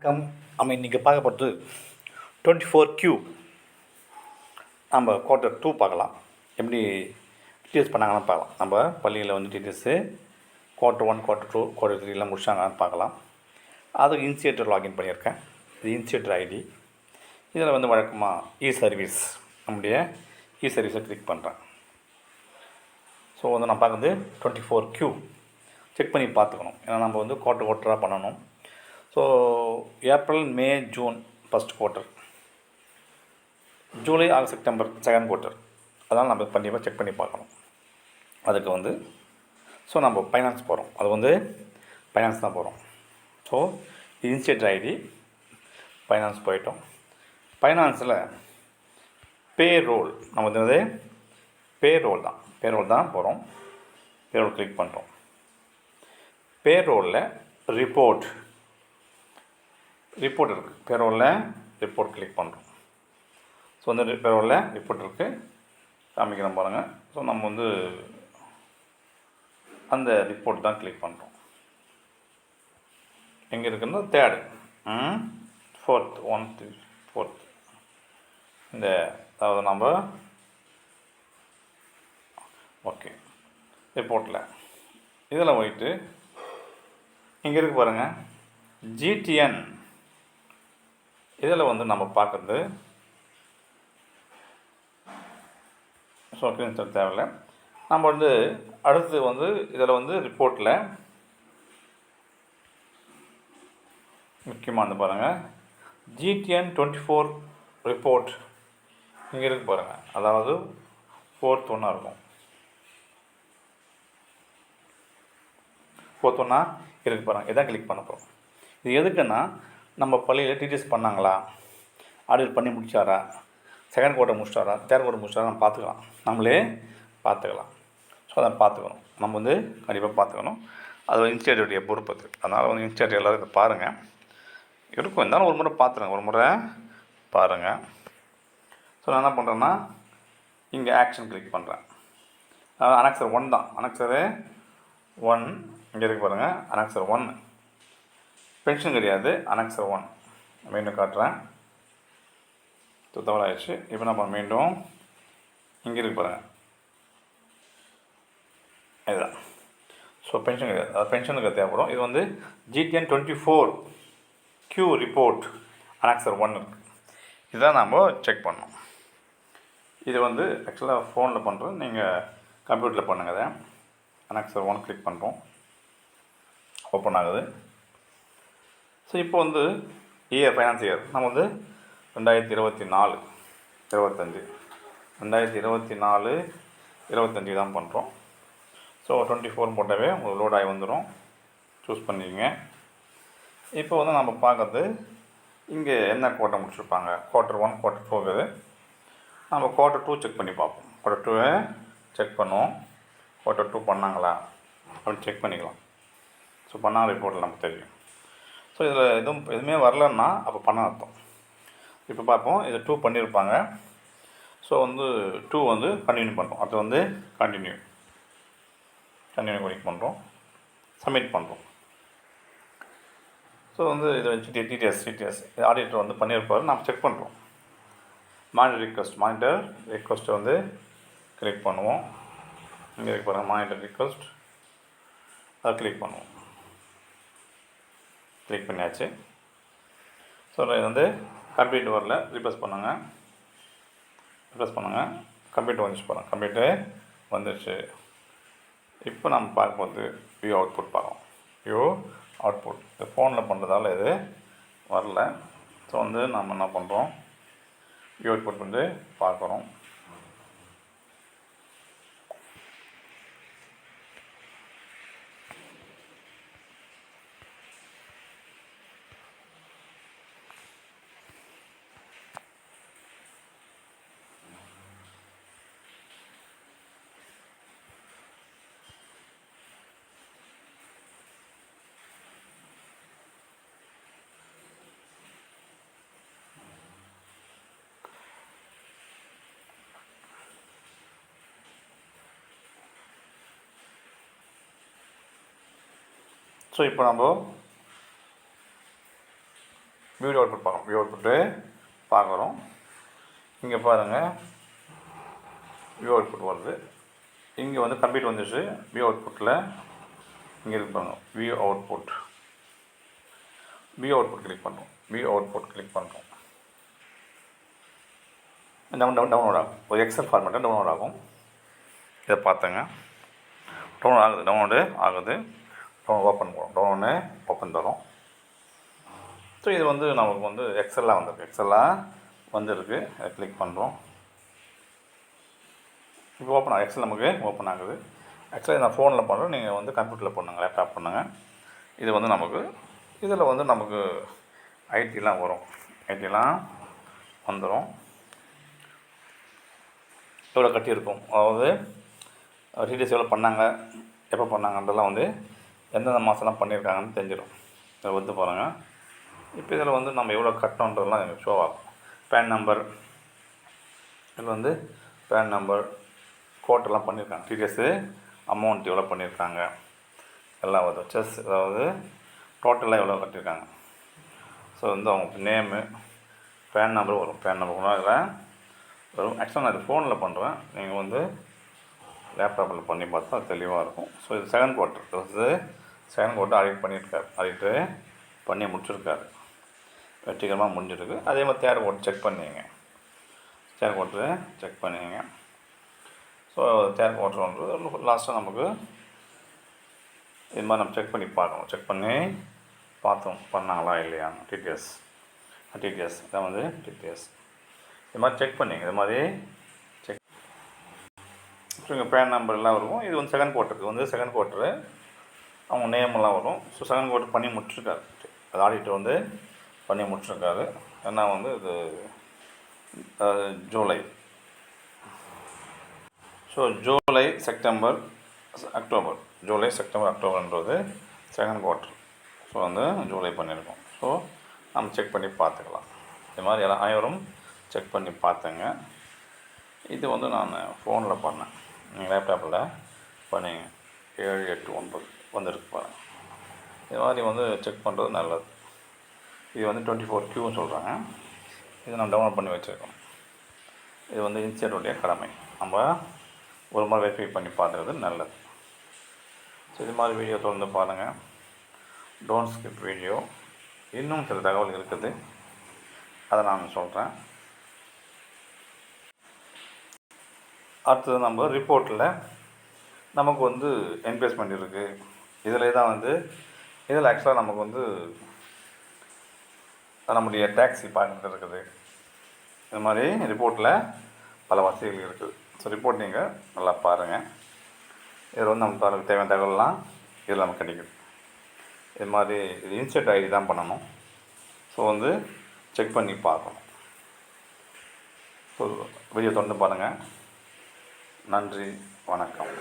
நம்ம இன்றைக்கி பார்க்க போகிறது 24Q. நம்ம Q2 பார்க்கலாம். எப்படி டீச்சர்ஸ் பண்ணாங்கன்னு பார்க்கலாம். நம்ம பள்ளியில் வந்து டீச்சர்ஸு Q1, Q2, Q3 எல்லாம் முடிச்சாங்கன்னு பார்க்கலாம். அதுக்கு இன்சியேட்டர் லாகின் பண்ணியிருக்கேன். இது இன்சியேட்டர் ஐடி. இதில் வந்து வழக்கமாக சர்வீஸ் நம்முடைய சர்வீஸை கிளிக் பண்ணுறேன். ஸோ வந்து நான் பார்க்குறது 24Q செக் பண்ணி பார்த்துக்கணும். ஏன்னா நம்ம வந்து குவார்ட்டராக பண்ணணும். So April, May, June first quarter, July, August, September second quarter. அதனால் நம்ம கண்டிப்பாக செக் பண்ணி பார்க்கணும். அதுக்கு வந்து ஸோ நம்ம ஃபைனான்ஸ் போகிறோம். அது வந்து ஃபைனான்ஸ் தான் போகிறோம். ஸோ இன்சியேட்டர் ஐடி ஃபைனான்ஸ் போயிட்டோம். ஃபைனான்ஸில் பேரோல் நம்ம வந்து பேரோல் தான் போகிறோம். பேரோல் கிளிக் பண்ணுறோம். பேரோலில் ரிப்போர்ட் இருக்குது. பேரோலில் ரிப்போர்ட் கிளிக் பண்ணுறோம். ஸோ வந்து பேரோலில் ரிப்போர்ட் இருக்குது, காமிக்கிறோம் பாருங்கள். ஸோ நம்ம வந்து அந்த ரிப்போர்ட் தான் கிளிக் பண்ணுறோம். எங்கே இருக்குன்னா தேர்டு, ஃபோர்த், 1, 3, 4 இந்த அதாவது நம்ம ஓகே ரிப்போர்ட்டில் இதில் போயிட்டு இங்கே இருக்கு பாருங்கள் ஜிடிஎன். இதில் வந்து நம்ம பார்க்குறது ஸ்க்ரீன்ஷாட் தேவையில்லை. நம்ம வந்து அடுத்து வந்து இதில் வந்து ரிப்போர்ட்டில் முக்கியமானது பாருங்கள் ஜிடிஎன் 24 ரிப்போர்ட் இங்கே இருக்கு பாருங்கள். அதாவது 4th ஒன்றா இருக்கும். 4th ஒன்றா இருக்கு பாருங்கள். இதான் கிளிக் பண்ண போகிறோம். இது எதுக்குன்னா நம்ம பள்ளியில் டீச்சர்ஸ் பண்ணாங்களா, ஆடிட் பண்ணி முடிச்சாரா, செகண்ட் குவார்ட்டர் முடிச்சிட்டாரா, தேர்ட் குவார்ட்டர் முடிச்சாரா நம்ம பார்த்துக்கலாம். நம்மளே பார்த்துக்கலாம். ஸோ அதை பார்த்துக்கணும். நம்ம வந்து கண்டிப்பாக பார்த்துக்கணும். அது இன்ஸ்டியூட்டுடைய பொறுப்பு அது. அதனால் வந்து இன்ஸ்டியூட் எல்லோரும் இதை பாருங்கள். இருக்கும் இருந்தாலும் ஒரு முறை பார்த்துருங்க, ஒரு முறை பாருங்கள். ஸோ நான் என்ன பண்ணுறேன்னா இங்கே ஆக்ஷன் கிளிக் பண்ணுறேன். அனெக்சர் 1 தான். அனெக்சரு 1 இங்கே இருக்கு பாருங்கள். அனெக்சர் 1 பென்ஷன் கிடையாது. அனெக்சர் 1 மீண்டும் காட்டுறேன். தவறாயிடுச்சு. இப்போ நம்ம மீண்டும் இங்கே இருக்கு பாருங்கள். இதுதான். ஸோ பென்ஷன் கிடையாது. அது பென்ஷனுக்கு தேவைப்படும். இது வந்து ஜிடிஎன் 24Q ரிப்போர்ட் அனெக்சர் 1 இருக்குது. இதுதான் நம்ம செக் பண்ணோம். இது வந்து ஆக்சுவலாக ஃபோனில் பண்ணுறோம். நீங்கள் கம்ப்யூட்டரில் பண்ணுங்கள். அதை அனெக்சர் 1 கிளிக் பண்ணுறோம். ஓப்பன் ஆகுது. ஸோ இப்போ வந்து ஃபைனான்ஸ் இயர் நம்ம வந்து 2024, 25 2024, 25 தான் பண்ணுறோம். ஸோ 24 போட்டாவே உங்களுக்கு லோட் ஆகி வந்துடும். சூஸ் பண்ணிக்கங்க. இப்போ வந்து நம்ம பார்க்குறது இங்கே என்ன குவார்ட்டர் முடிச்சிருப்பாங்க. Q1, Q4 இருக்குது. நம்ம Q2 செக் பண்ணி பார்ப்போம். Q2 செக் பண்ணுவோம். Q2 பண்ணாங்களா அப்படின்னு செக் பண்ணிக்கலாம். ஸோ பண்ணால் ரிப்போர்ட்டில் நமக்கு தெரியும். ஸோ இதில் எதுவுமே வரலன்னா அப்போ பண்ண அர்த்தம். இப்போ பார்ப்போம். இது 2 பண்ணியிருப்பாங்க. ஸோ வந்து 2 வந்து கண்டினியூ பண்ணுறோம். அது வந்து கண்டினியூ கிளிக் பண்ணுறோம். சப்மிட் பண்ணுறோம். ஸோ வந்து இதை வச்சு டிடிஎஸ் ஆடிட்டர் வந்து பண்ணியிருப்பார். நம்ம செக் பண்ணுறோம். மானிட்டர் ரிக்வஸ்ட்டை வந்து கிளிக் பண்ணுவோம். இங்கே இருக்கு பாருங்கள் மானிட்டர் ரிக்வஸ்ட். அதை கிளிக் பண்ணுவோம். கிளிக் பண்ணியாச்சு. ஸோ இது வந்து கம்ப்ளீட் வரல. ரிப்ரெஸ் பண்ணுங்கள். கம்ப்ளீட் வந்துச்சு பாருங்கள். கம்ப்ளீட்டு வந்துடுச்சு. இப்போ நம்ம பார்க்கும்போது வியூ அவுட்புட் பார்க்கலாம். வியூ அவுட்புட் இந்த ஃபோனில் பண்ணுறதால இது வரல. ஸோ வந்து நம்ம என்ன பண்ணுறோம், வியூ அவுட்புட் வந்து பார்க்குறோம். ஸோ இப்போ நம்ம வீடியோ அவுட்புட் பார்க்கணும். வீடியோ அவுட்புட்டு பார்க்குறோம். இங்கே பாருங்கள், வியூ அவுட்புட் வருது. இங்கே வந்து கம்ப்ளீட் வந்துச்சு. வியூ அவுட்புட்டில் இங்கே இருப்பாங்க வியூ அவுட்புட் கிளிக் பண்ணுறோம். வியூ அவுட்புட் கிளிக் பண்ணுறோம். டவுன்லோட் ஆகும். ஒரு எக்ஸல் ஃபார்மேட்டில் டவுன்லோட் ஆகும். இதை பார்த்தங்க, டவுன்லோடு ஆகுது. ஓப்பன் பண்ணுறோம். டவுன்லோடு ஓப்பன் தரும். ஸோ இது வந்து நமக்கு வந்து எக்ஸலாக வந்துருக்கு. அதை கிளிக் பண்ணுறோம். இப்போ ஓப்பன் ஆகும். எக்ஸல் நமக்கு ஓப்பன் ஆகுது. ஆக்சுவலாக நான் ஃபோனில் பண்ணுறோம், நீங்கள் வந்து கம்ப்யூட்டரில் பண்ணுங்கள், லேப்டாப் பண்ணுங்கள். இது வந்து நமக்கு இதில் வந்து நமக்கு ஐடிலாம் வரும். ஐடிலாம் வந்துடும். எவ்வளோ கட்டியிருக்கும், அதாவது டீட்டெயில்ஸ் எவ்வளோ பண்ணாங்க, எப்போ பண்ணாங்கன்றதெல்லாம் வந்து எந்தெந்த மாதம்லாம் பண்ணியிருக்காங்கன்னு தெரிஞ்சிடும். இதை வந்து பாருங்கள். இப்போ இதில் வந்து நம்ம எவ்வளோ கட்டணுன்றதெல்லாம் எனக்கு ஷோ ஆகும். பேன் நம்பர், இதில் வந்து பேன் நம்பர், கோட்டெல்லாம் பண்ணியிருக்காங்க. டீட்டெயில்ஸு, அமௌண்ட் எவ்வளோ பண்ணியிருக்காங்க எல்லாம் வரும். அதாவது டோட்டலாக எவ்வளோ கட்டியிருக்காங்க. ஸோ வந்து அவங்க நேமு, பேன் நம்பர் வரும். பேன் நம்பர் வரும். ஆக்சுவலாக நான் இது ஃபோனில் பண்ணுறேன். நீங்கள் வந்து லேப்டாப்பில் பண்ணி பார்த்தா அது தெளிவாக இருக்கும். ஸோ இது செகண்ட் குவார்ட்டர் ஆடிட் பண்ணியிருக்காரு. ஆடிட்டு பண்ணி முடிச்சிருக்காரு. வெற்றிகரமாக முடிஞ்சிருக்கு. அதே மாதிரி தேர்ட் குவார்ட்டர் செக் பண்ணிங்க. ஸோ தேர்ட் குவார்ட்டர் வந்து லாஸ்ட்டாக நமக்கு இது மாதிரி நம்ம செக் பண்ணி பார்க்கணும். செக் பண்ணி பார்த்தோம் பண்ணாங்களா இல்லையான்னு. டிடிஎஸ் இதான் வந்து டிடிஎஸ். இது மாதிரி செக் பண்ணிங்க. இது மாதிரி செக். ஸோ இங்கே பேன் நம்பர்லாம் இருக்கும். இது வந்து செகண்ட் குவார்ட்டரு அவங்க நேமெல்லாம் வரும். ஸோ செகண்ட் குவார்ட்டர் பண்ணி முடிச்சிருக்காரு. அது ஆடிட்டர் வந்து பண்ணி முடிச்சிருக்காரு. ஏன்னா வந்து இது ஜூலை, ஸோ ஜூலை செப்டம்பர் அக்டோபர்ன்றது செகண்ட் குவார்ட்டர். ஸோ வந்து ஜூலை பண்ணியிருக்கோம். ஸோ நம்ம செக் பண்ணி பார்த்துக்கலாம். இது மாதிரி எல்லாம் அனைவரும் செக் பண்ணி பார்த்தேங்க. இது வந்து நான் ஃபோனில் பண்ணேன், நீங்கள் லேப்டாப்பில் பண்ணிங்க. 7, 8, 9 வந்துருக்கு பாருங்கள். இது மாதிரி வந்து செக் பண்ணுறது நல்லது. இது வந்து 24Qன்னு சொல்கிறாங்க. இதை நான் டவுன்லோட் பண்ணி வச்சுருக்கோம். இது வந்து இன்ஸ்டியூட்டுடைய கடமை. நம்ம ஒரு முறை வெரிஃபை பண்ணி பார்க்குறது நல்லது. ஸோ இது மாதிரி வீடியோ தொடர்ந்து பாருங்கள். Don't skip video. இன்னும் சில தகவல் இருக்குது, அதை நான் சொல்கிறேன். அடுத்தது நம்ம ரிப்போர்ட்டில் நமக்கு வந்து என்பேஸ்மெண்ட் இருக்குது. இதில் தான் வந்து ஆக்சுவலாக நமக்கு வந்து நம்முடைய டேக்ஸ் டிபார்ட்மெண்ட் இருக்குது. இது மாதிரி ரிப்போர்ட்டில் பல வசதிகள் இருக்குது. ஸோ ரிப்போர்ட் நீங்கள் நல்லா பாருங்கள். இதில் வந்து நமக்கு தேவையான தகவல்லாம் இதில் நமக்கு கிடைக்குது. இது மாதிரி இது இன்சர்ட் ஐடி தான் பண்ணணும். ஸோ வந்து செக் பண்ணி பார்க்கணும். ஸோ வீடியோ தொடர்ந்து பாருங்கள். நன்றி, வணக்கம்.